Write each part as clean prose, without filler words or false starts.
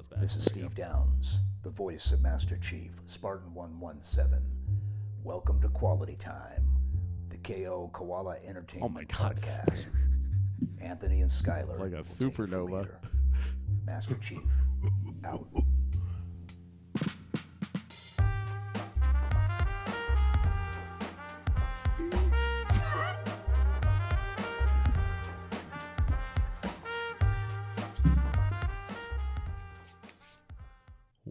was bad. This is Steve Downs, the voice of Master Chief, Spartan 117. Welcome to Quality Time, the KO Koala Entertainment podcast. Anthony and Skylar. It's like a supernova. Master Chief, out.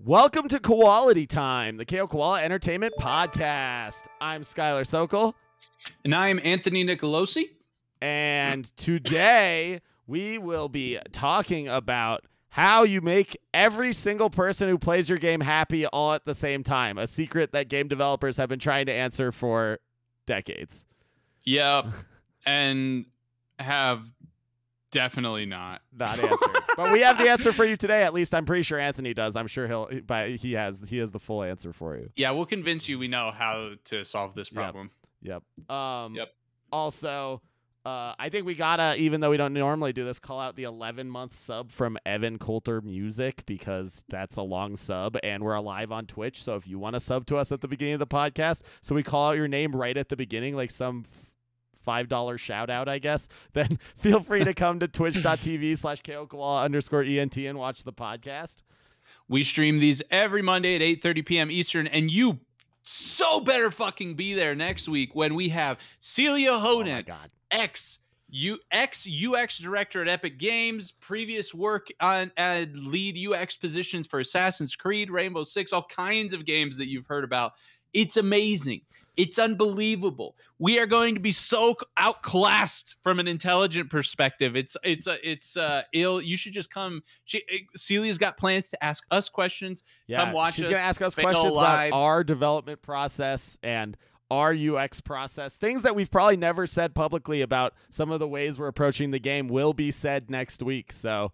Welcome to Koalatea Time, the KO Koala Entertainment podcast. I'm Skylar Sokol. And I'm Anthony Nicolosi. And today we will be talking about how you make every single person who plays your game happy all at the same time. A secret that game developers have been trying to answer for decades. Yep. And have definitely not answered. But we have the answer for you today. At least I'm pretty sure Anthony does. I'm sure he has the full answer for you. Yeah, we'll convince you we know how to solve this problem. Yep. Yep. Also, I think we gotta, even though we don't normally do this, call out the 11-month sub from Evan Coulter Music, because that's a long sub and we're live on Twitch. So if you want to sub to us at the beginning of the podcast, so we call out your name right at the beginning, like some $5 shout out, I guess, then feel free to come to twitch.tv/KOKoala_ENT and watch the podcast. We stream these every Monday at 8:30 p.m. Eastern, and you so better fucking be there next week when we have Celia Honan, ex-UX director at Epic Games, previous work on lead UX positions for Assassin's Creed, Rainbow Six, all kinds of games that you've heard about. It's amazing. It's unbelievable. We are going to be so outclassed from an intelligent perspective. It's ill. You should just come. Celia's got plans to ask us questions. Yeah, come watch us. She's gonna ask us questions about our development process and our UX process. Things that we've probably never said publicly about some of the ways we're approaching the game will be said next week. So,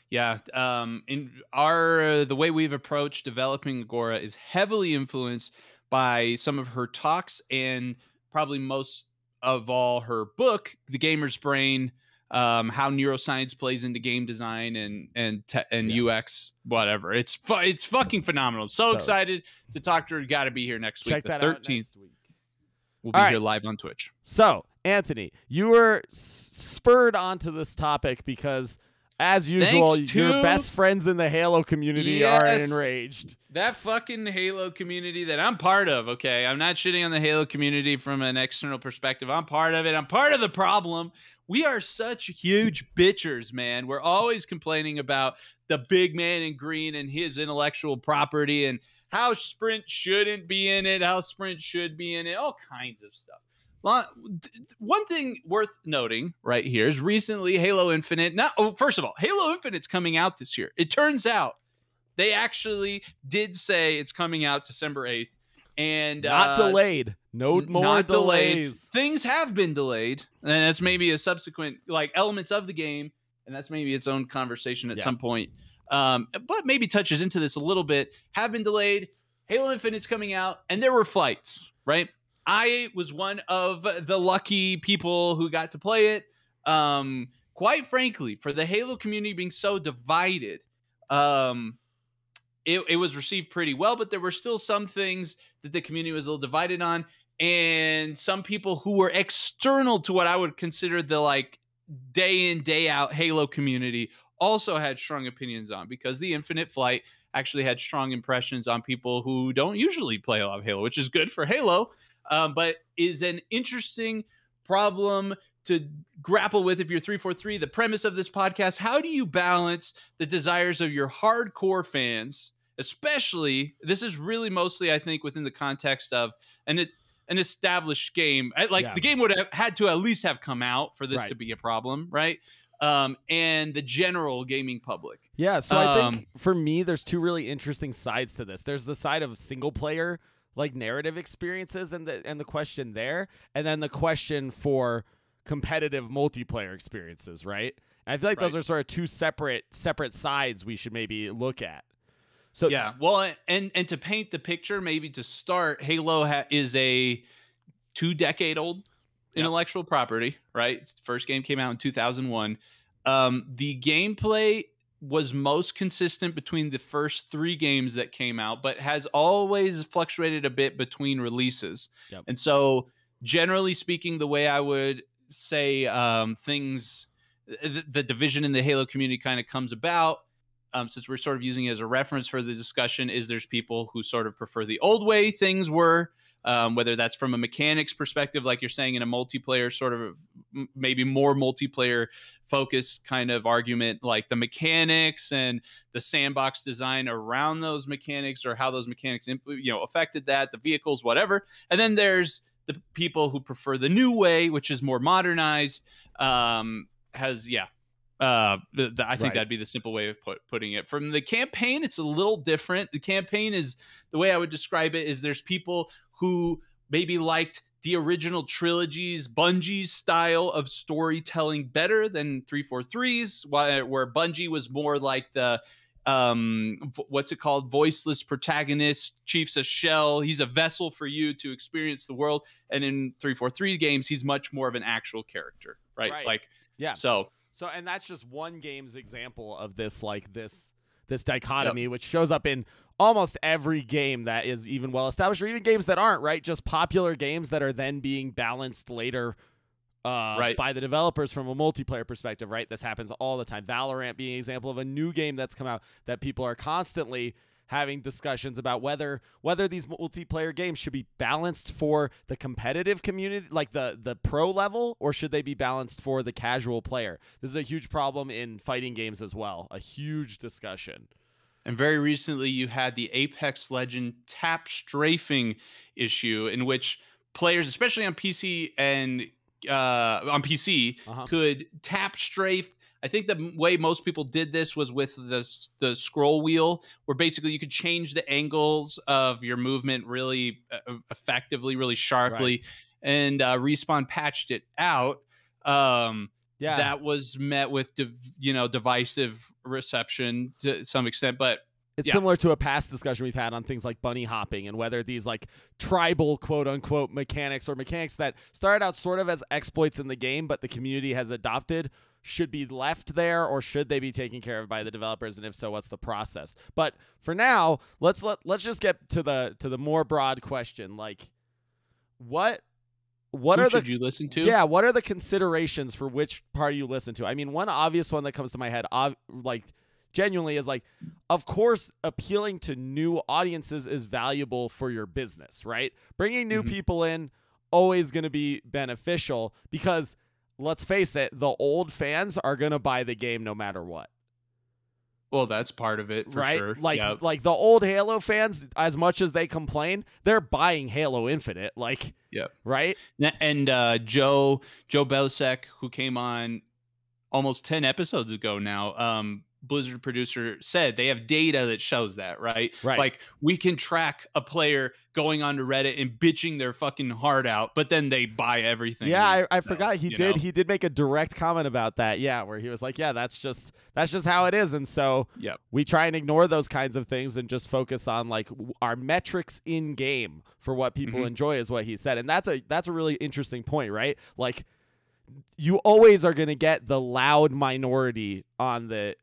yeah, the way we've approached developing Agora is heavily influenced by some of her talks and probably most of all her book, The Gamer's Brain, how neuroscience plays into game design and UX, whatever. It's fucking phenomenal. So excited to talk to her. Got to be here next week. Check that 13th. out next week. We'll be here live on Twitch. So, Anthony, you were spurred onto this topic because, as usual, your best friends in the Halo community are enraged. That fucking Halo community that I'm part of, okay? I'm not shitting on the Halo community from an external perspective. I'm part of it. I'm part of the problem. We are such huge bitchers, man. We're always complaining about the big man in green and his intellectual property and how Sprint shouldn't be in it, how Sprint should be in it, all kinds of stuff. One thing worth noting right here is recently Halo Infinite. First of all, Halo Infinite's coming out this year. It turns out they actually did say it's coming out December 8th. And not delayed. No more delays. Things have been delayed. And that's maybe a subsequent, like, elements of the game. And that's maybe its own conversation at some point. But maybe touches into this a little bit. Have been delayed. Halo Infinite's coming out. And there were flights, right? I was one of the lucky people who got to play it. Quite frankly, for the Halo community being so divided, it was received pretty well, but there were still some things that the community was a little divided on. And some people who were external to what I would consider the like day in, day out Halo community also had strong opinions on, because the Infinite Flight actually had strong impressions on people who don't usually play a lot of Halo, which is good for Halo. But is an interesting problem to grapple with if you're 343. The premise of this podcast: how do you balance the desires of your hardcore fans, especially, this is really mostly, I think, within the context of an established game. The game would have had to at least have come out for this to be a problem, right? And the general gaming public. Yeah, so I think for me, there's two really interesting sides to this. There's the side of single player, like narrative experiences and the question there, and then the question for competitive multiplayer experiences, right? And I feel like those are sort of two separate sides we should maybe look at. So yeah, well, and to paint the picture, maybe to start, Halo is a 2-decade-old intellectual property, right? Its first game came out in 2001. The gameplay was most consistent between the first 3 games that came out, but has always fluctuated a bit between releases. Yep. And so, generally speaking, the way I would say the division in the Halo community kind of comes about, since we're sort of using it as a reference for the discussion, is there's people who sort of prefer the old way things were, whether that's from a mechanics perspective, like you're saying, in a multiplayer sort of maybe more multiplayer focused kind of argument, like the mechanics and the sandbox design around those mechanics, or how those mechanics affected that, the vehicles, whatever. And then there's the people who prefer the new way, which is more modernized. I think that'd be the simple way of putting it. From the campaign, it's a little different. The campaign is, the way I would describe it is, there's people who maybe liked the original trilogy's, Bungie's style of storytelling better than 343's, where Bungie was more like the what's it called, voiceless protagonist. Chief's a shell, he's a vessel for you to experience the world. And in 343 games, he's much more of an actual character, right? Like, yeah. So, and that's just one game's example of this, like this dichotomy, which shows up in almost every game that is even well established, or even games that aren't, right? Just popular games that are then being balanced later by the developers from a multiplayer perspective, right? This happens all the time. Valorant being an example of a new game that's come out that people are constantly having discussions about whether these multiplayer games should be balanced for the competitive community, like the pro level, or should they be balanced for the casual player? This is a huge problem in fighting games as well, a huge discussion. And very recently, you had the Apex Legend tap strafing issue, in which players, especially on PC and could tap strafe. I think the way most people did this was with the scroll wheel, where basically you could change the angles of your movement really effectively, really sharply. Right. And Respawn patched it out. That was met with divisive reception to some extent, but it's similar to a past discussion we've had on things like bunny hopping, and whether these like tribal quote unquote mechanics, or mechanics that started out sort of as exploits in the game but the community has adopted, should be left there, or should they be taken care of by the developers, and if so, what's the process? But for now, let's just get to the more broad question, like what should you listen to? Yeah, what are the considerations for which party you listen to? I mean, one obvious one that comes to my head, like genuinely, is like, of course, appealing to new audiences is valuable for your business, right? Bringing new people in, always going to be beneficial, because let's face it, the old fans are going to buy the game no matter what. Well, that's part of it, for right? sure. Like the old Halo fans, as much as they complain, they're buying Halo Infinite. Like, right? And Joe Belisek, who came on almost 10 episodes ago now, Blizzard producer, said they have data that shows that, right? Like, we can track a player going onto Reddit and bitching their fucking heart out, but then they buy everything. Yeah, I forgot he did make a direct comment about that. Yeah, where he was like, yeah, that's just how it is. And so we try and ignore those kinds of things and just focus on like our metrics in game for what people enjoy, is what he said. And that's a really interesting point, right? Like, you always are going to get the loud minority on the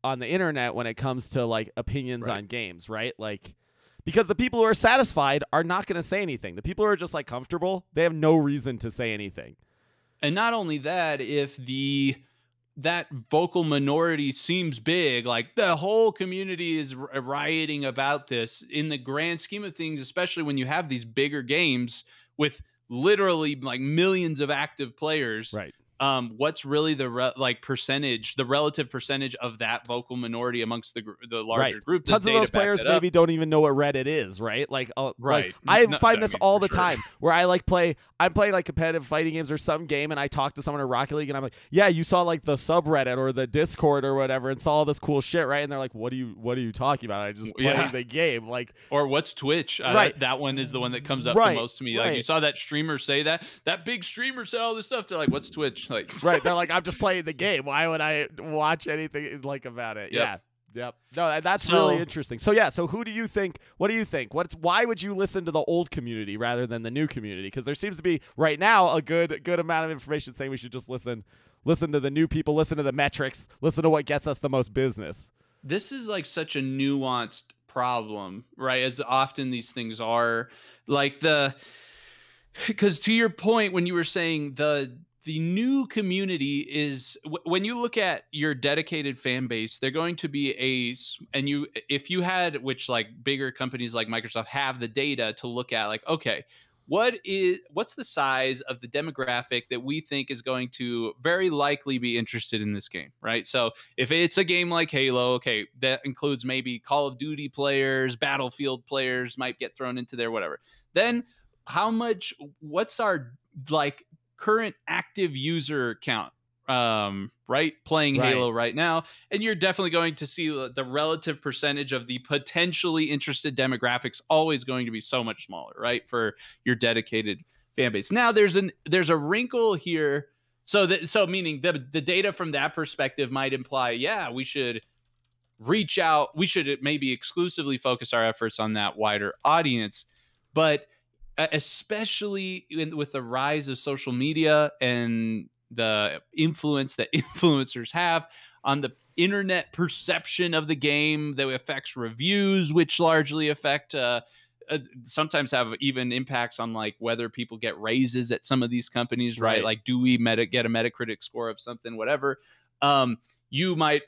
internet when it comes to like opinions on games, right? Like, because the people who are satisfied are not going to say anything. The people who are just like comfortable, they have no reason to say anything. And not only that, if that vocal minority seems big, like the whole community is rioting about this, in the grand scheme of things, especially when you have these bigger games with literally like millions of active players, right? What's really the relative percentage of that vocal minority amongst the larger group? Tons of those players maybe don't even know what Reddit is, right? Like, right. Like, I find this all the time, where I'm playing like competitive fighting games or some game, and I talk to someone in Rocket League, and I'm like, yeah, you saw like the subreddit or the Discord or whatever, and saw all this cool shit, right? And they're like, what are you talking about? I just played the game, like. Or what's Twitch? Right. That one is the one that comes up the most to me. Like, you saw that streamer say that big streamer said all this stuff. They're like, what's Twitch? Like, right, they're like, I'm just playing the game. Why would I watch anything like about it? Yep. No, that's really interesting. So who do you think? What do you think? Why would you listen to the old community rather than the new community? Because there seems to be right now a good amount of information saying we should just listen listen to the new people, listen to the metrics, listen to what gets us the most business. This is like such a nuanced problem, right? As often these things are, like because to your point, when you were saying the new community is when you look at your dedicated fan base, they're going to be if you had, which like bigger companies like Microsoft have the data to look at, like, okay, what's the size of the demographic that we think is going to very likely be interested in this game, right? So if it's a game like Halo, okay, that includes maybe Call of Duty players, Battlefield players might get thrown into there, whatever. Then what's our like current active user count, right, playing Halo right now, and you're definitely going to see the relative percentage of the potentially interested demographics always going to be so much smaller, right, for your dedicated fan base. Now there's a wrinkle here, so meaning the data from that perspective might imply, yeah, we should reach out, we should maybe exclusively focus our efforts on that wider audience, but especially with the rise of social media and the influence that influencers have on the internet perception of the game that affects reviews, which largely affect sometimes have even impacts on like whether people get raises at some of these companies, right? Like, do we get a Metacritic score of something, whatever. You might,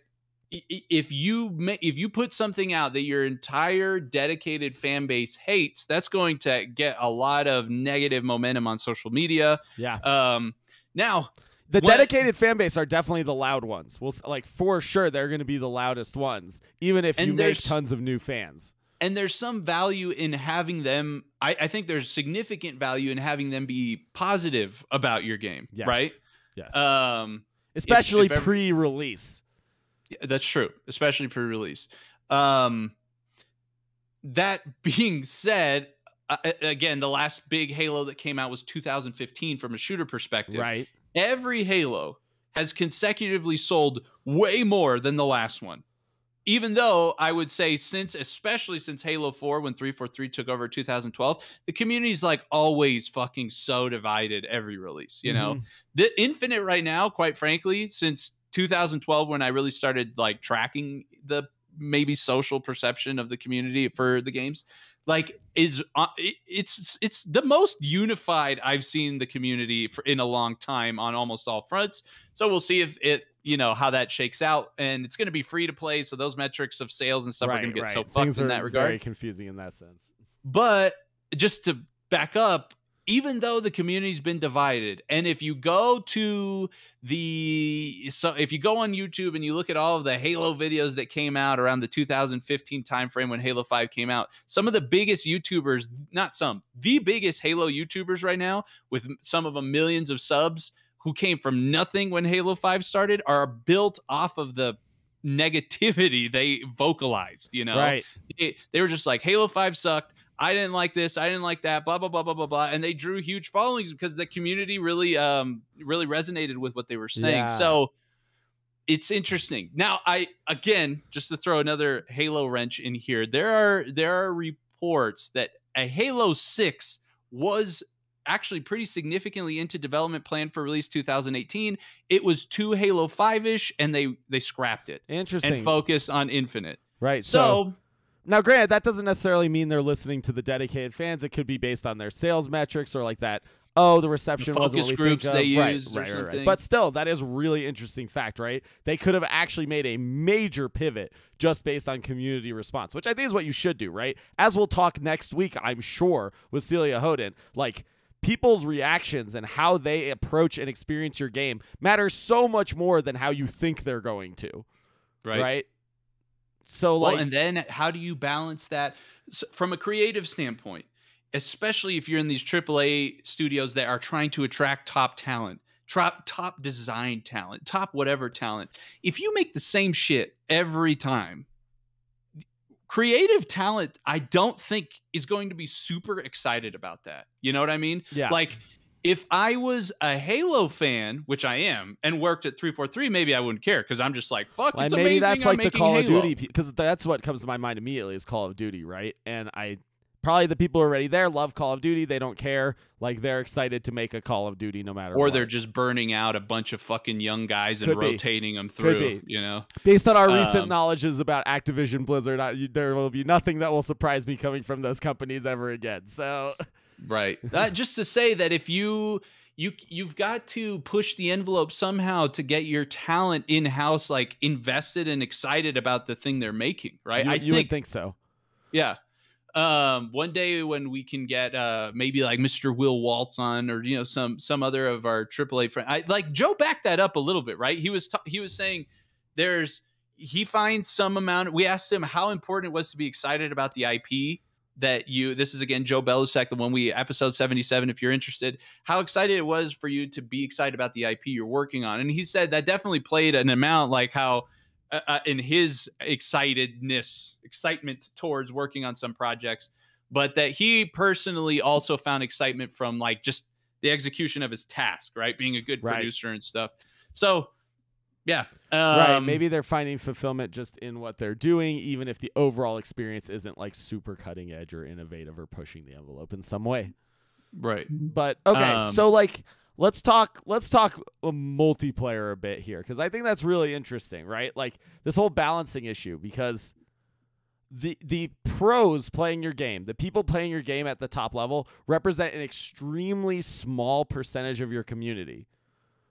if you put something out that your entire dedicated fan base hates, that's going to get a lot of negative momentum on social media. Yeah. Now, the dedicated fan base are definitely the loud ones. Like, for sure, they're going to be the loudest ones, even if you make tons of new fans. And there's some value in having them. I think there's significant value in having them be positive about your game, right? Yes. Especially pre-release. That's true, especially pre-release. That being said, again, the last big Halo that came out was 2015 from a shooter perspective. Right. Every Halo has consecutively sold way more than the last one. Even though I would say especially since Halo 4, when 343 took over 2012, the community's like always fucking so divided every release, you know? The Infinite right now, quite frankly, since 2012, when I really started like tracking the maybe social perception of the community for the games, like it's the most unified I've seen the community in a long time on almost all fronts. So we'll see if it, how that shakes out, and it's going to be free to play. So those metrics of sales and stuff are going to get so fucked in that regard. Very confusing in that sense. But just to back up, even though the community's been divided, and if you go on YouTube and you look at all of the Halo videos that came out around the 2015 timeframe when Halo 5 came out, some of the biggest YouTubers, the biggest Halo YouTubers right now, with some of them millions of subs, who came from nothing when Halo 5 started, are built off of the negativity they vocalized, Right. They were just like, Halo 5 sucked. I didn't like this. I didn't like that. Blah, blah, blah, blah, blah, blah. And they drew huge followings because the community really resonated with what they were saying. Yeah. So it's interesting. Now, just to throw another Halo wrench in here, there are reports that a Halo 6 was actually pretty significantly into development plan for release 2018. It was too Halo 5-ish, and they scrapped it. Interesting. And focused on Infinite. Right. So now, granted, that doesn't necessarily mean they're listening to the dedicated fans. It could be based on their sales metrics or like that. Oh, the reception wasn't what we groups think of. They used or something. Right. But still, that is a really interesting fact, right? They could have actually made a major pivot just based on community response, which I think is what you should do, right? As we'll talk next week, I'm sure, with Celia Hoden, like, people's reactions and how they approach and experience your game matters so much more than how you think they're going to. Right? So, and then how do you balance that from a creative standpoint, especially if you're in these AAA studios that are trying to attract top talent, top design talent, top whatever talent? If you make the same shit every time, creative talent, I don't think is going to be super excited about that. You know what I mean? Yeah. Like, if I was a Halo fan, which I am, and worked at 343, maybe I wouldn't care, because I'm just like, fuck, it's amazing. Maybe that's like the Call Halo. of Duty, because that's what comes to my mind immediately is Call of Duty, right? And probably the people who are already there love Call of Duty. They don't care. Like, they're excited to make a Call of Duty no matter what. Or they're just burning out a bunch of fucking young guys and rotating them through, you know? Based on our recent knowledges about Activision Blizzard, there will be nothing that will surprise me coming from those companies ever again. So, right. Just to say that if you've got to push the envelope somehow to get your talent in-house, like, invested and excited about the thing they're making, right? You would think so. Yeah. One day when we can get maybe like Mr. Will Waltz on, or you know, some other of our AAA friends. Like Joe backed that up a little bit, right? He was saying he finds some amount. We asked him how important it was to be excited about the IP that this is again Joe Belusek, the one episode 77, if you're interested, how excited it was for you to be excited about the IP you're working on. And he said that definitely played an amount, like how in his excitement towards working on some projects, but that he personally also found excitement from like just the execution of his task, right? Being a good producer and stuff. So yeah. Right. Maybe they're finding fulfillment just in what they're doing, even if the overall experience isn't like super cutting edge or innovative or pushing the envelope in some way. Right. But okay. So like, Let's talk a multiplayer a bit here, because I think that's really interesting, right? Like this whole balancing issue, because the pros playing your game, the people playing your game at the top level, represent an extremely small percentage of your community.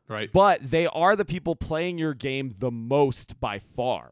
Right. But they are the people playing your game the most by far.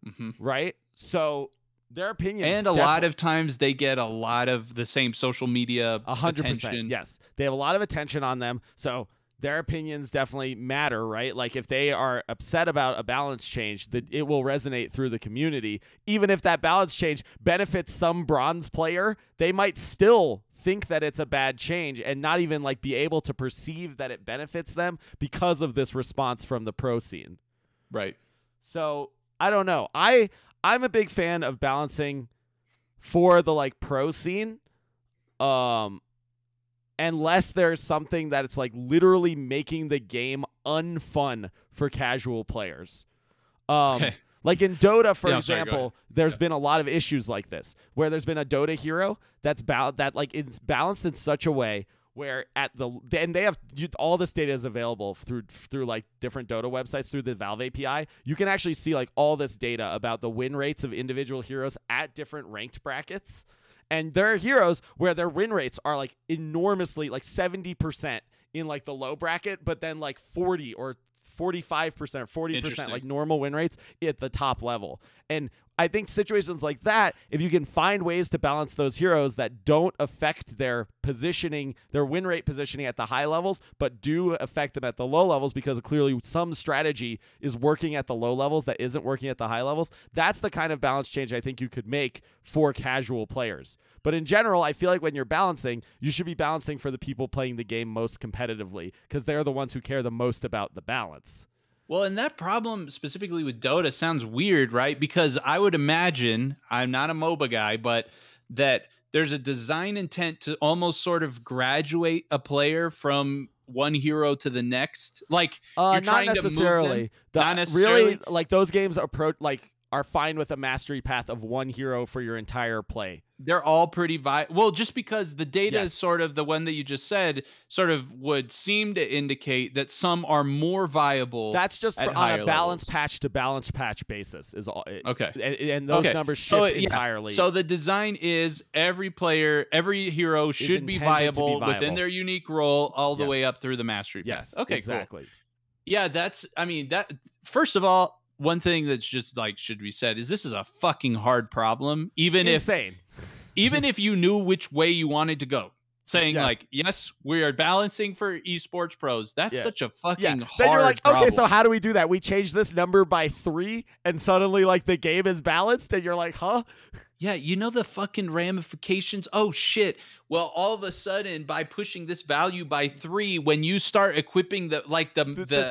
Mm-hmm. Right? So their opinions, and a lot of times they get a lot of the same social media 100%. attention. Yes, they have a lot of attention on them, so their opinions definitely matter, right? Like if they are upset about a balance change, that it will resonate through the community. Even if that balance change benefits some bronze player, they might still think that it's a bad change and not even like be able to perceive that it benefits them because of this response from the pro scene. Right. So I don't know. I'm a big fan of balancing for the like pro scene, unless there's something that it's like literally making the game unfun for casual players. Okay. Like in Dota, for example, there's been a lot of issues like this, where there's been a Dota hero that's it's balanced in such a way where and they have all this data is available through like different Dota websites through the Valve API. You can actually see like all this data about the win rates of individual heroes at different ranked brackets. And there are heroes where their win rates are like enormously, like 70% in like the low bracket, but then like 40 or 45%, 40% like normal win rates at the top level. And I think situations like that, if you can find ways to balance those heroes that don't affect their positioning, their win rate positioning at the high levels, but do affect them at the low levels because clearly some strategy is working at the low levels that isn't working at the high levels, that's the kind of balance change I think you could make for casual players. But in general, I feel like when you're balancing, you should be balancing for the people playing the game most competitively, because they're the ones who care the most about the balance. Well, and that problem specifically with Dota sounds weird, right? Because I would imagine, I'm not a MOBA guy, but that there's a design intent to almost sort of graduate a player from one hero to the next. Like you're trying not necessarily. To move them. Not necessarily. Really, like those games are fine with a mastery path of one hero for your entire play. They're all pretty well, just because the data is sort of the one that you just said sort of would seem to indicate that some are more viable. That's just on a balance patch to balance patch basis is all. Okay. And those numbers shift entirely. So the design is every hero should be viable within their unique role all the way up through the mastery path. Yes. Okay, exactly. Cool. Yeah, first of all, one thing that's just like should be said is this is a fucking hard problem. Even if you knew which way you wanted to go, saying like, yes, we are balancing for esports pros. That's such a fucking hard Then you're like, problem. okay, so how do we do that? We change this number by 3 and suddenly like the game is balanced and you're like, huh? Yeah, you know the fucking ramifications? Oh, shit. Well, all of a sudden, by pushing this value by 3, when you start equipping the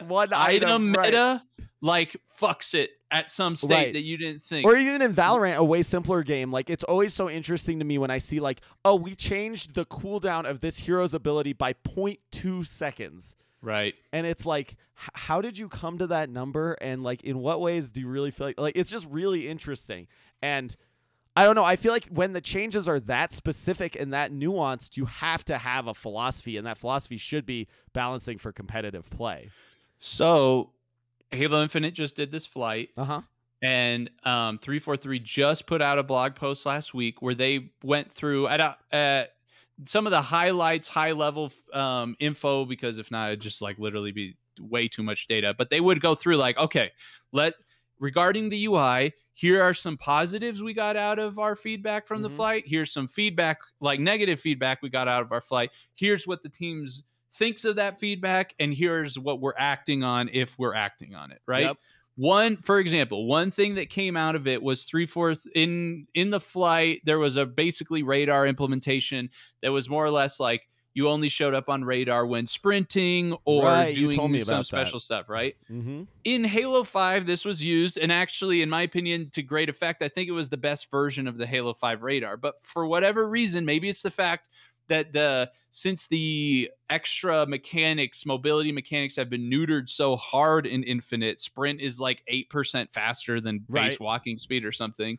one item meta, like, fucks it at some state that you didn't think. Or even in Valorant, a way simpler game, like, it's always so interesting to me when I see, like, oh, we changed the cooldown of this hero's ability by 0.2 seconds. Right. And it's like, how did you come to that number? And, like, in what ways do you really feel like it's just really interesting. And I don't know. I feel like when the changes are that specific and that nuanced, you have to have a philosophy, and that philosophy should be balancing for competitive play. So Halo Infinite just did this flight. And 343 just put out a blog post last week where they went through some of the highlights, high-level info, because if not, it'd just like literally be way too much data. But they would go through like, okay, regarding the UI, here are some positives we got out of our feedback from the flight. Here's some feedback, like negative feedback we got out of our flight. Here's what the teams thinks of that feedback, and here's what we're acting on if we're acting on it, right? Yep. For example, one thing that came out of it was 3/4 in the flight. There was a basically radar implementation that was more or less like you only showed up on radar when sprinting or doing some special stuff, right? In Halo 5, this was used, and actually, in my opinion, to great effect. I think it was the best version of the Halo 5 radar. But for whatever reason, maybe it's the fact that since the extra mechanics, mobility mechanics, have been neutered so hard in Infinite, sprint is like 8% faster than base walking speed or something.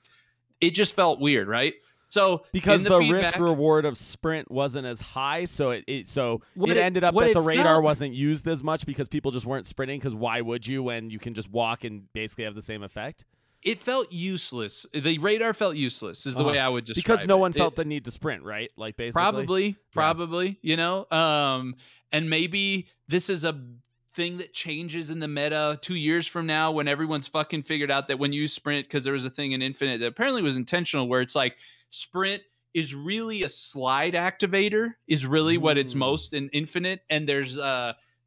It just felt weird, right? So because the risk reward of sprint wasn't as high, so it ended up that the radar wasn't used as much because people just weren't sprinting. Because why would you when you can just walk and basically have the same effect? It felt useless. The radar felt useless is the way I would describe it. Because no one felt the need to sprint, right? Like basically. Probably, you know? And maybe this is a thing that changes in the meta 2 years from now when everyone's fucking figured out that when you sprint, because there was a thing in Infinite that apparently was intentional where it's like sprint is really a slide activator is really what it's most in Infinite. And there's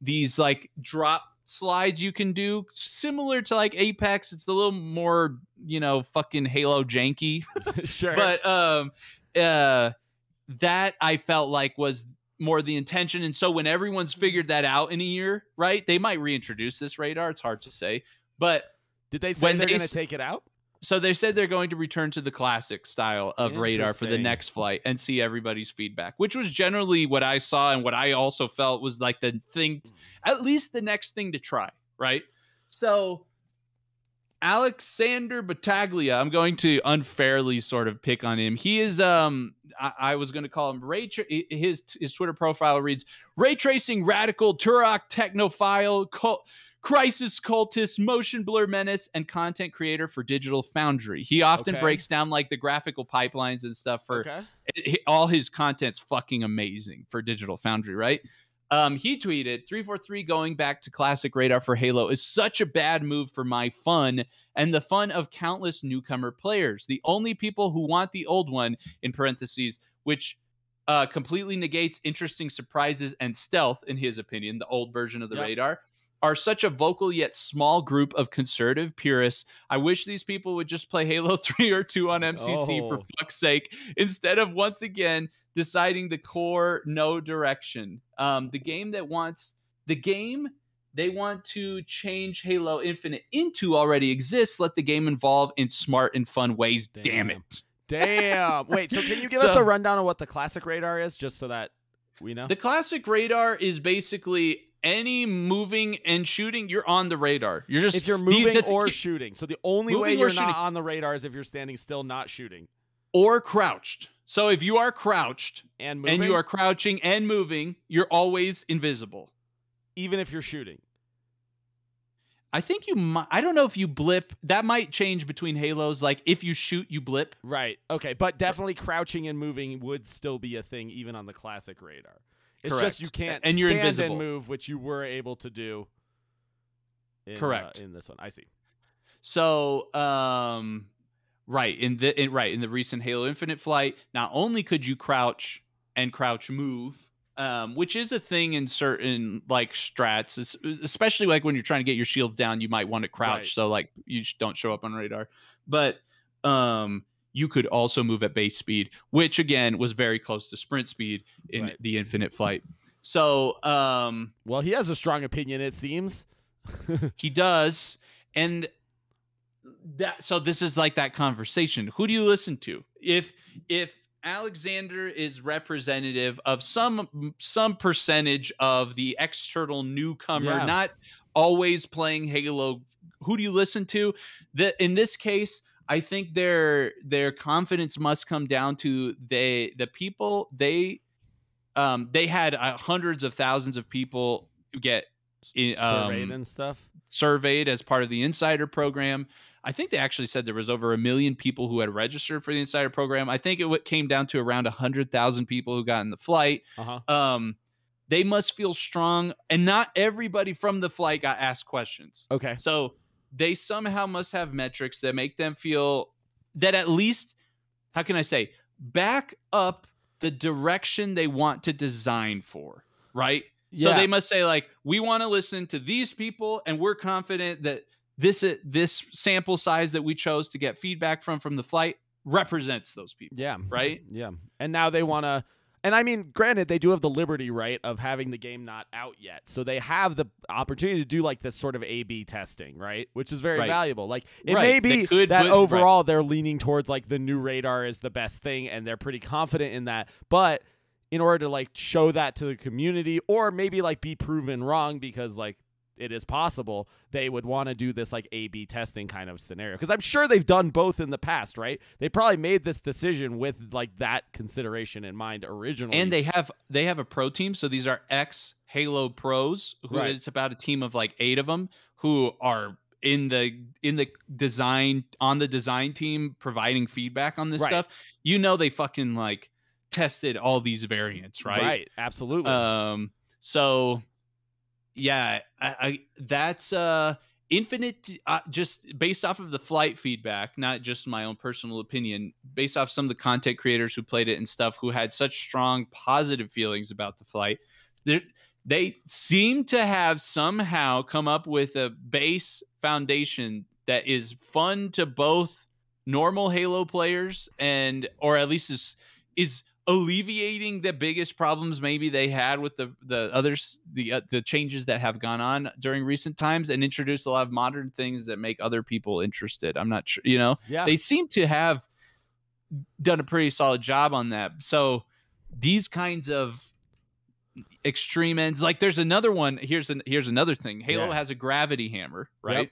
these like drop slides you can do similar to like Apex. It's a little more, you know, fucking Halo janky. Sure. But that I felt like was more the intention. And so when everyone's figured that out in a year, right, they might reintroduce this radar. It's hard to say. But did they say they're going to take it out? So they said they're going to return to the classic style of radar for the next flight and see everybody's feedback, which was generally what I saw and what I also felt was like the thing, at least the next thing to try, right? So Alexander Battaglia, I'm going to unfairly sort of pick on him. He is, I was going to call him his Twitter profile reads, ray tracing radical, Turok technophile, crisis cultist, motion blur menace, and content creator for Digital Foundry. He often breaks down like the graphical pipelines and stuff for all his content's fucking amazing for Digital Foundry, right? He tweeted, 343 going back to classic radar for Halo is such a bad move for my fun and the fun of countless newcomer players. The only people who want the old one, in parentheses, which completely negates interesting surprises and stealth, in his opinion, the old version of the radar, are such a vocal yet small group of conservative purists. I wish these people would just play Halo 3 or 2 on MCC for fuck's sake, instead of once again deciding the core no direction. The game they want to change Halo Infinite into already exists. Let the game evolve in smart and fun ways. Damn it. Damn. Wait, so can you give us a rundown of what the classic radar is, just so that we know? The classic radar is basically any moving and shooting, you're on the radar. You're just if you're moving or shooting. So the only way you're not on the radar is if you're standing still, not shooting, or crouched. So if you are crouched and moving, and you are crouching and moving, you're always invisible, even if you're shooting. I think you might. I don't know if you blip. That might change between Halos. Like if you shoot, you blip. Right. Okay. But definitely crouching and moving would still be a thing, even on the classic radar. It's just you can't and you're stand invisible. And move, which you were able to do in, in this one. I see. So, right in the recent Halo Infinite flight, not only could you crouch and crouch move, which is a thing in certain like strats, especially like when you're trying to get your shields down, you might want to crouch so like you don't show up on radar. But you could also move at base speed, which again was very close to sprint speed in the Infinite flight. So, well, he has a strong opinion, it seems. He does. And so this is like that conversation. Who do you listen to? If Alexander is representative of some percentage of the external newcomer, not always playing Halo, who do you listen to? In this case, I think their confidence must come down to the people they had hundreds of thousands of people get Surveyed and stuff. surveyed as part of the insider program. I think they actually said there was over 1 million people who had registered for the insider program. I think it came down to around 100,000 people who got in the flight. They must feel strong, and not everybody from the flight got asked questions. Okay. So they somehow must have metrics that make them feel that at least, how can I say, back up the direction they want to design for, right? Yeah. So they must say, like, we want to listen to these people, and we're confident that this sample size that we chose to get feedback from the flight represents those people. Yeah. Right? Yeah. And now they want to, and I mean, granted, they do have the liberty, right, of having the game not out yet. So they have the opportunity to do like this sort of A/B testing, right? Which is very valuable. Like it may be that overall they're leaning towards like the new radar is the best thing, and they're pretty confident in that. But in order to like show that to the community, or maybe like be proven wrong because like it is possible, they would want to do this like A/B testing kind of scenario, because I'm sure they've done both in the past, right? They probably made this decision with like that consideration in mind originally. And they have a pro team, so these are ex Halo pros who it's about a team of like 8 of them who are in the design, on the design team, providing feedback on this stuff. You know, they fucking like tested all these variants, right? Absolutely. So yeah, that's Infinite, just based off of the flight feedback, not just my own personal opinion, based off some of the content creators who played it and stuff who had such strong positive feelings about the flight. They seem to have somehow come up with a base foundation that is fun to both normal Halo players, and or at least is alleviating the biggest problems maybe they had with the changes that have gone on during recent times, and introduce a lot of modern things that make other people interested. I'm not sure, you know, they seem to have done a pretty solid job on that. So these kinds of extreme ends, like there's another one. Here's another thing. Halo has a gravity hammer, right?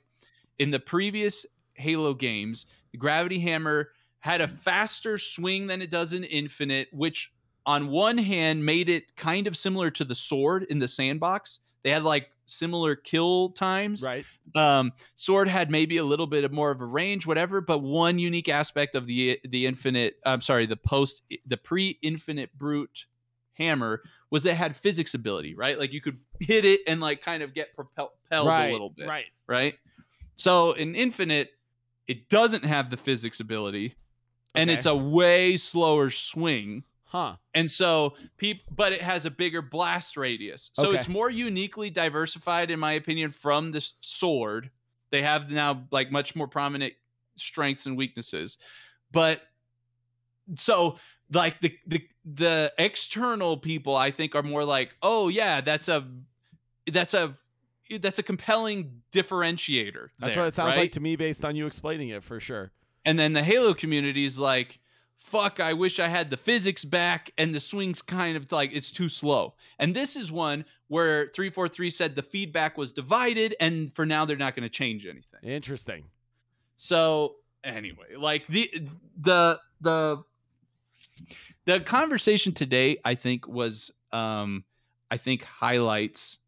In the previous Halo games, the gravity hammer had a faster swing than it does in Infinite, which on one hand made it kind of similar to the sword in the sandbox. They had like similar kill times. Right. Sword had maybe a little bit more of a range, whatever, but one unique aspect of the pre-Infinite Brute hammer was that it had physics ability, right? Like you could hit it and like kind of get propelled a little bit. Right. So in Infinite, it doesn't have the physics ability. And it's a way slower swing. And so but it has a bigger blast radius. So it's more uniquely diversified, in my opinion, from the sword. They have now like much more prominent strengths and weaknesses. But so like the external people, I think, are more like, oh yeah, that's a compelling differentiator. That's what it sounds like to me based on you explaining it, for sure. And then the Halo community is like, fuck, I wish I had the physics back, and the swing's kind of like, it's too slow. And this is one where 343 said the feedback was divided, and for now they're not going to change anything. Interesting. So anyway, like the conversation today, I think was, highlights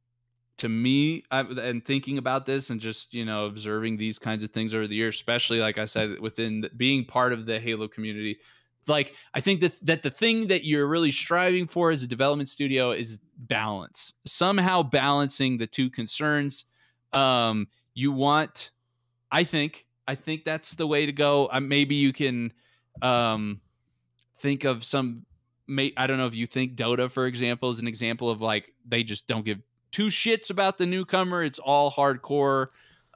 to me, and thinking about this and just, you know, observing these kinds of things over the years, especially, like I said, within being part of the Halo community, like I think that the thing that you're really striving for as a development studio is balance, somehow balancing the two concerns. You want, I think that's the way to go. Maybe you can think of some, I don't know if you think Dota, for example, is an example of like, they just don't give two shits about the newcomer. It's all hardcore.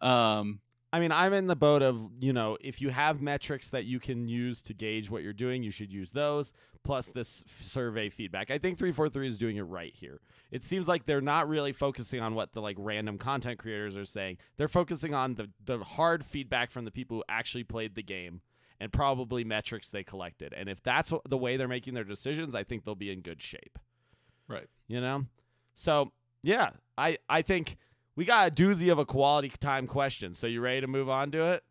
I mean, I'm in the boat of, you know, if you have metrics that you can use to gauge what you're doing, you should use those, plus this survey feedback. I think 343 is doing it right here. It seems like they're not really focusing on what the like random content creators are saying. They're focusing on the hard feedback from the people who actually played the game, and probably metrics they collected. And if that's the way they're making their decisions, I think they'll be in good shape. Right. You know? So yeah, I think we got a doozy of a quality time question. So you ready to move on to it?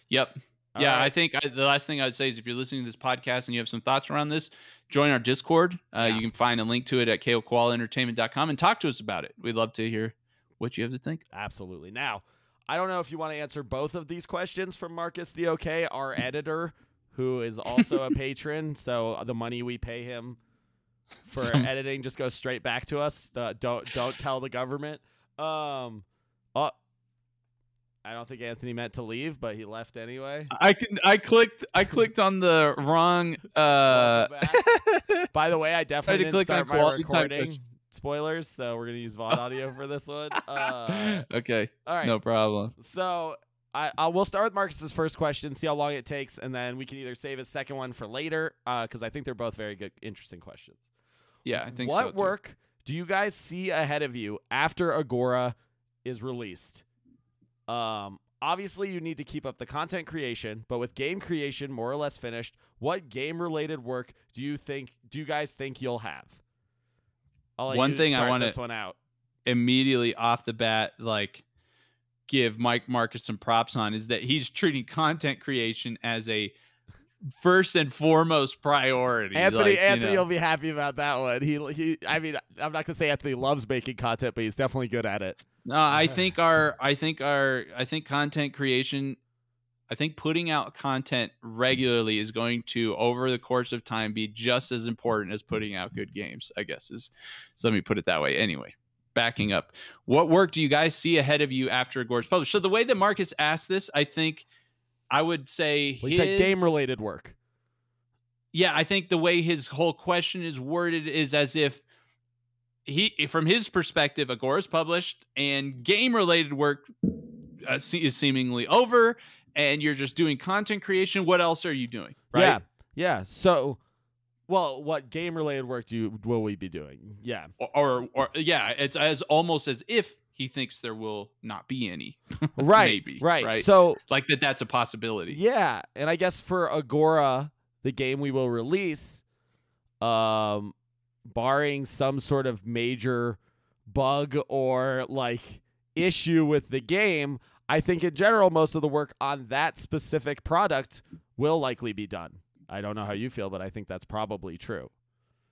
Yep. Yeah, right. I think the last thing I would say is if you're listening to this podcast and you have some thoughts around this, join our Discord. You can find a link to it at koalaentertainment.com and talk to us about it. We'd love to hear what you have to think. Absolutely. Now, I don't know if you want to answer both of these questions from Marcus the OK, our editor, who is also a patron. So the money we pay him for editing just goes straight back to us. Don't tell the government. I don't think Anthony meant to leave, but he left anyway. I clicked on the wrong. By the way, I definitely didn't start my recording. Time. Spoilers, so we're gonna use VOD audio for this one. Okay. All right. No problem. So we'll start with Marcus's first question, see how long it takes, and then we can either save a second one for later, because I think they're both very good, interesting questions. Yeah, I think so. What work do you guys see ahead of you after Agora is released? Obviously, you need to keep up the content creation, but with game creation more or less finished, what game-related work do you guys think you'll have? One thing I want to immediately off the bat, like, give Marcus some props on is that he's treating content creation as a first and foremost priority. Anthony will be happy about that one. I mean, I'm not gonna say Anthony loves making content, but he's definitely good at it. No, I think content creation, I think putting out content regularly is going to, over the course of time, be just as important as putting out good games, I guess so let me put it that way. Anyway, backing up. What work do you guys see ahead of you after Agora's published? So the way that Marcus asked this, I think I would say he said game-related work. Yeah, I think the way his whole question is worded is as if from his perspective, Agora's published and game-related work is seemingly over, and you're just doing content creation. What else are you doing? Right? Yeah. So, well, what game-related work will we be doing? Yeah. Or yeah, it's almost as if he thinks there will not be any. Right. Maybe. Right. So, like that's a possibility. Yeah, and I guess for Agora, the game we will release, barring some sort of major bug or like issue with the game, I think in general most of the work on that specific product will likely be done. I don't know how you feel, but I think that's probably true.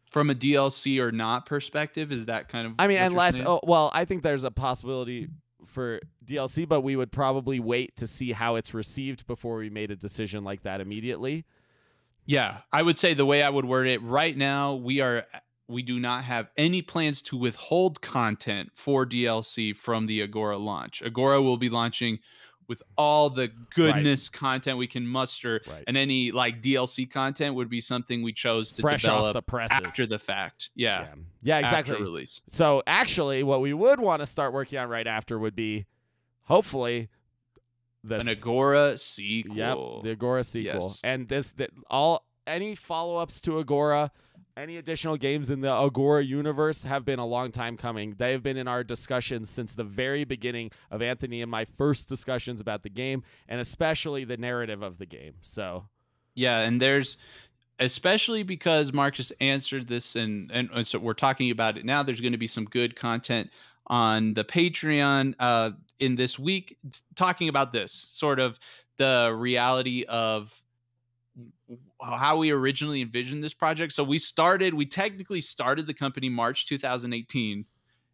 From a DLC or not perspective, is that kind of? I mean, I think there's a possibility for DLC, but we would probably wait to see how it's received before we made a decision like that immediately. Yeah, I would say the way I would word it right now, we do not have any plans to withhold content for DLC from the Agora launch. Agora will be launching with all the goodness content we can muster, and any like DLC content would be something we chose to fresh develop off the presses after the fact. Yeah, exactly. After release. So actually, what we would want to start working on right after would be, hopefully, an Agora sequel. Yep, the Agora sequel, yes. And any follow-ups to Agora. Any additional games in the Agora universe have been a long time coming. They have been in our discussions since the very beginning of Anthony and my first discussions about the game, and especially the narrative of the game. So, yeah, and there's, especially because Marcus answered this, and so we're talking about it now, there's going to be some good content on the Patreon in this week talking about this, sort of the reality of how we originally envisioned this project. So we technically started the company March 2018.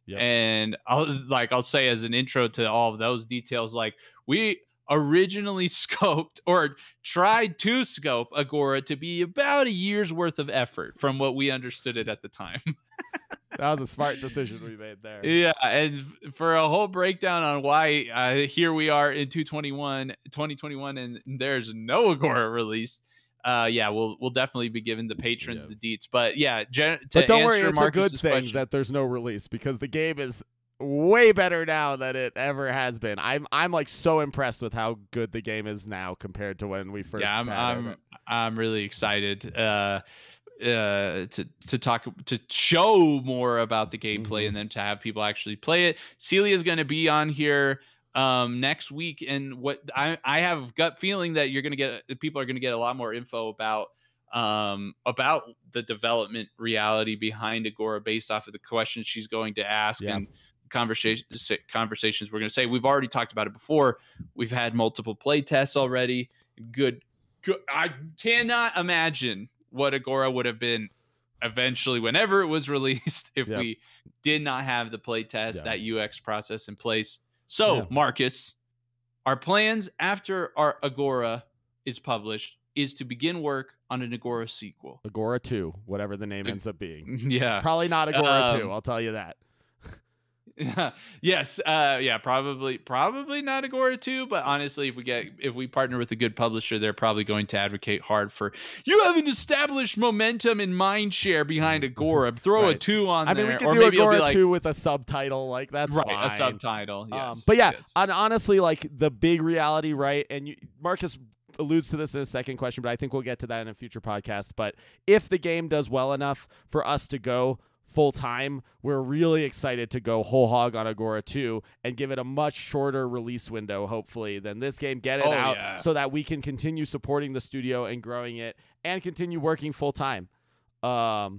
Yep. And I'll say as an intro to all of those details, like we originally scoped or tried to scope Agora to be about a year's worth of effort from what we understood it at the time. That was a smart decision we made there. Yeah, and for a whole breakdown on why here we are in 2021 and there's no Agora release. We'll definitely be giving the patrons the deets. But yeah, but don't worry, it's a good thing that there's no release, because the game is way better now than it ever has been. I'm like so impressed with how good the game is now compared to when we first. Yeah, I'm really excited to show more about the gameplay, and then to have people actually play it. Celia's going to be on here next week, and what I have a gut feeling that people are going to get a lot more info about the development reality behind Agora based off of the questions she's going to ask and conversations we're going to say. We've already talked about it before. We've had multiple play tests already, good. I cannot imagine what Agora would have been eventually whenever it was released if we did not have the playtest, that UX process in place. So, Marcus, our plans after our Agora is published is to begin work on an Agora sequel. Agora 2, whatever the name ends up being. Yeah. Probably not Agora 2, I'll tell you that. Yes. Probably not Agora 2, but honestly, if we partner with a good publisher, they're probably going to advocate hard for you have an established momentum and mind share behind Agora. Throw a 2 on there. I mean, we could do Agora 2 with a subtitle, like that's right, fine. A subtitle. Yes. But yeah, and honestly, like the big reality, right? And Marcus alludes to this in a second question, but I think we'll get to that in a future podcast. But if the game does well enough for us to go full time, we're really excited to go whole hog on Agora 2 and give it a much shorter release window, hopefully, than this game. Get it out so that we can continue supporting the studio and growing it and continue working full time. Yeah.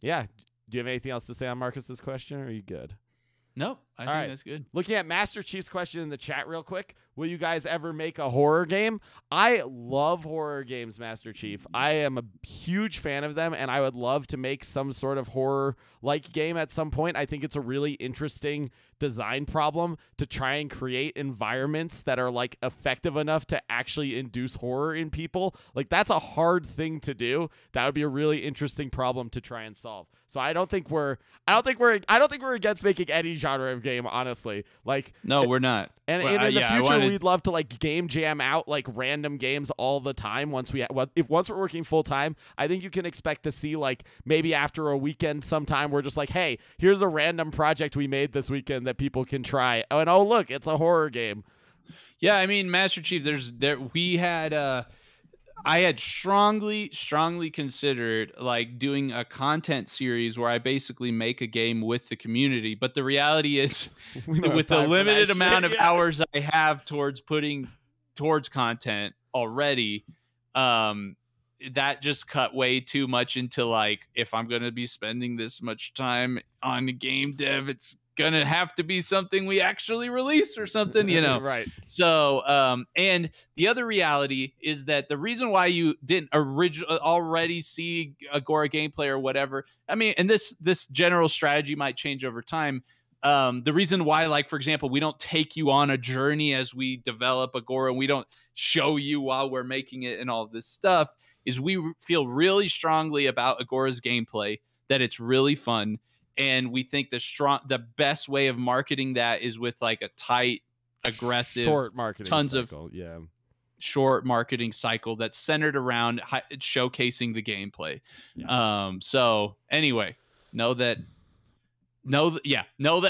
Do you have anything else to say on Marcus's question, or are you good? No, I think that's good. Looking at Master Chief's question in the chat real quick, will you guys ever make a horror game? I love horror games, Master Chief. I am a huge fan of them, and I would love to make some sort of horror-like game at some point. I think it's a really interesting design problem to try and create environments that are like effective enough to actually induce horror in people. Like that's a hard thing to do. That would be a really interesting problem to try and solve. So I don't think we're against making any genre of game, honestly. Like no, we're not. And in the future, we'd love to like game jam out like random games all the time. Once we're working full time, I think you can expect to see like maybe after a weekend sometime we're just like, hey, here's a random project we made this weekend that people can try. Oh, and look, it's a horror game. Yeah, I mean, Master Chief, I had strongly considered like doing a content series where I basically make a game with the community. But the reality is with the limited amount of hours I have towards content already, that just cut way too much into like, if I'm going to be spending this much time on game dev, it's going to have to be something we actually release or something, Right. So, and the other reality is that the reason why you didn't already see Agora gameplay or whatever, I mean, and this general strategy might change over time. The reason why, like, for example, we don't take you on a journey as we develop Agora and we don't show you while we're making it and all of this stuff is we feel really strongly about Agora's gameplay, that it's really fun. And we think the best way of marketing that is with like a tight, aggressive, short marketing short marketing cycle that's centered around showcasing the gameplay. Yeah. So anyway, know that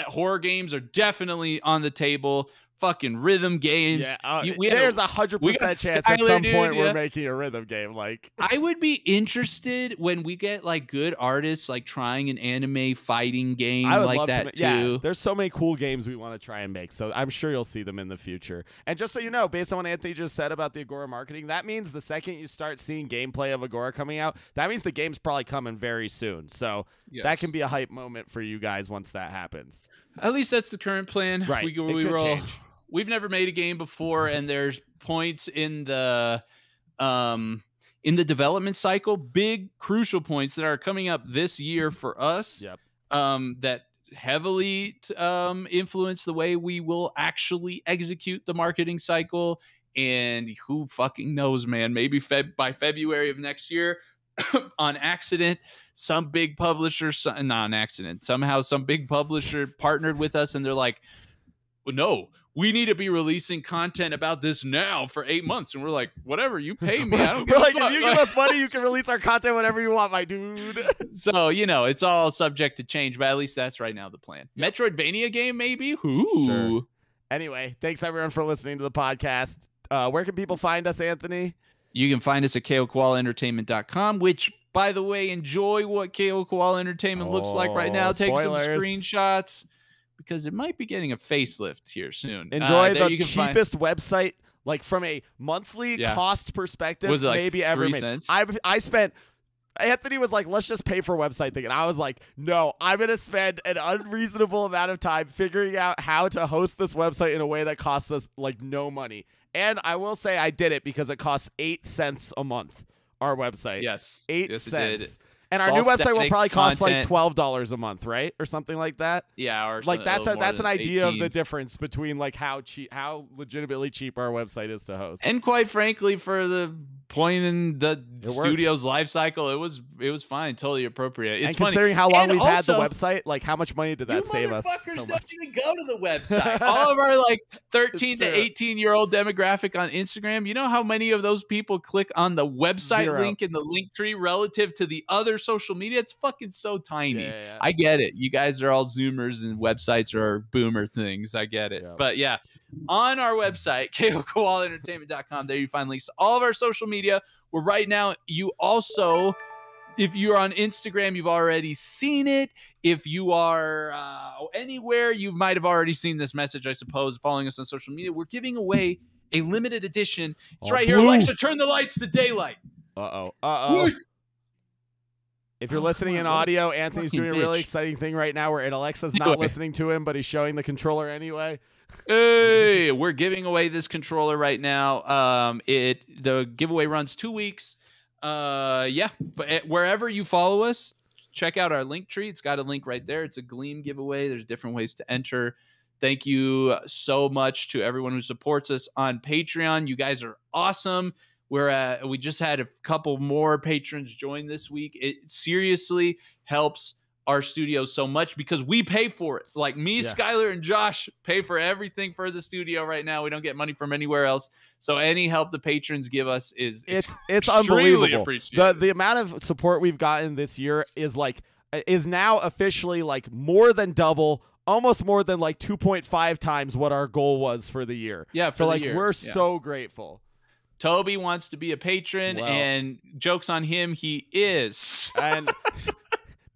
horror games are definitely on the table. Fucking rhythm games. Yeah, there's 100% chance at some point we're making a rhythm game. Like, I would be interested when we get like good artists like trying an anime fighting game like that too. Yeah, there's so many cool games we want to try and make. So I'm sure you'll see them in the future. And just so you know, based on what Anthony just said about the Agora marketing, that means the second you start seeing gameplay of Agora coming out, that means the game's probably coming very soon. So that can be a hype moment for you guys once that happens. At least that's the current plan. Right. We roll. Change. We've never made a game before, and there's points in the development cycle, big crucial points that are coming up this year for us. Yep. That heavily influence the way we will actually execute the marketing cycle. And who fucking knows, man? Maybe by February of next year, on accident, some big publisher, not on accident, somehow some big publisher partnered with us, and they're like, well, no, we need to be releasing content about this now for 8 months. And we're like, whatever, you pay me. I don't give a fuck. If you give us money, you can release our content whenever you want, my dude. So, it's all subject to change, but at least that's right now the plan. Yep. Metroidvania game, maybe? Ooh. Sure. Anyway, thanks everyone for listening to the podcast. Where can people find us, Anthony? You can find us at koalaentertainment.com, which, by the way, enjoy what KO Koala Entertainment looks like right now. Spoilers. Take some screenshots, because it might be getting a facelift here soon. Enjoy the cheapest website, like from a monthly cost perspective, was it like maybe ever 3 made. cents? I spent Anthony was like, let's just pay for a website thing. And I was like, no, I'm going to spend an unreasonable amount of time figuring out how to host this website in a way that costs us like no money. And I will say I did it because it costs 8 cents a month, our website. Yes. 8 cents. It did. And It's our new all website will static probably cost content. like $12 a month, right? Or something like that. Yeah, or Like that's a little that's an more than idea of 18. the difference between like how legitimately cheap our website is to host. And quite frankly, for the point in the It worked. studio's life cycle, it was fine, totally appropriate. It's and funny. considering how long And we've had the also, website, like how much money did that save us? motherfuckers So don't much. even go to the website. All of our like 13 to It's true. 18-year-old demographic on Instagram, you know how many of those people click on the website Zero. link in the link tree relative to the other social media? It's fucking so tiny. Yeah. I get it. You guys are all Zoomers and websites are boomer things. I get it. Yeah. But yeah, on our website, koalaentertainment.com, there you find links to all of our social media. Where right now, you also, if you're on Instagram, you've already seen it. If you are anywhere, you might have already seen this message, I suppose, following us on social media. We're giving away a limited edition. It's right here. Blue. Alexa, turn the lights to daylight. Uh-oh. If you're listening come in on, what a audio, Anthony's fucking doing a really bitch. exciting thing right now where Alexa's not Anyway. listening to him, but he's showing the controller anyway. Hey, we're giving away this controller right now. The giveaway runs 2 weeks. Yeah, but wherever you follow us, check out our link tree. It's got a link right there. It's a Gleam giveaway. There's different ways to enter. Thank you so much to everyone who supports us on Patreon. You guys are awesome. We just had a couple more patrons join this week. It seriously helps our studio so much because we pay for it. Like me, Yeah. Skylar, and Josh pay for everything for the studio right now. We don't get money from anywhere else. So any help the patrons give us is It's extremely unbelievable. appreciated. The amount of support we've gotten this year is now officially like more than double, almost more than like 2.5 times what our goal was for the year. Yeah, for so the like year. we're Yeah. so grateful. Toby wants to be a patron, Well. and jokes on him, he is. And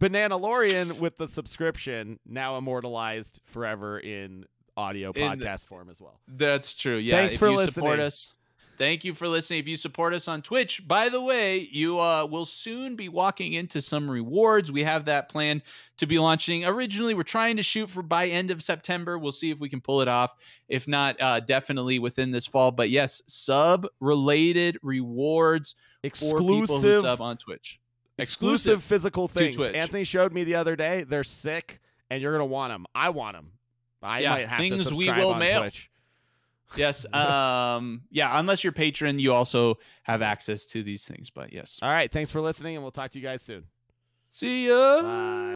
Bananalorian with the subscription now immortalized forever in audio podcast form as well. That's true. Yeah. Thanks if for you listening. Support us. Thank you for listening. If you support us on Twitch, by the way, you will soon be walking into some rewards. We have that plan to be launching. Originally, we're trying to shoot for by end of September. We'll see if we can pull it off. If not, definitely within this fall. But yes, sub-related rewards for people who sub on Twitch. Exclusive physical things. Twitch. Anthony showed me the other day. They're sick, and you're gonna want them. I want them. I might have to things we subscribe will on mail. Twitch. Yes. Yeah. Unless you're patron, you also have access to these things. But yes. All right. Thanks for listening, and we'll talk to you guys soon. See ya. Bye.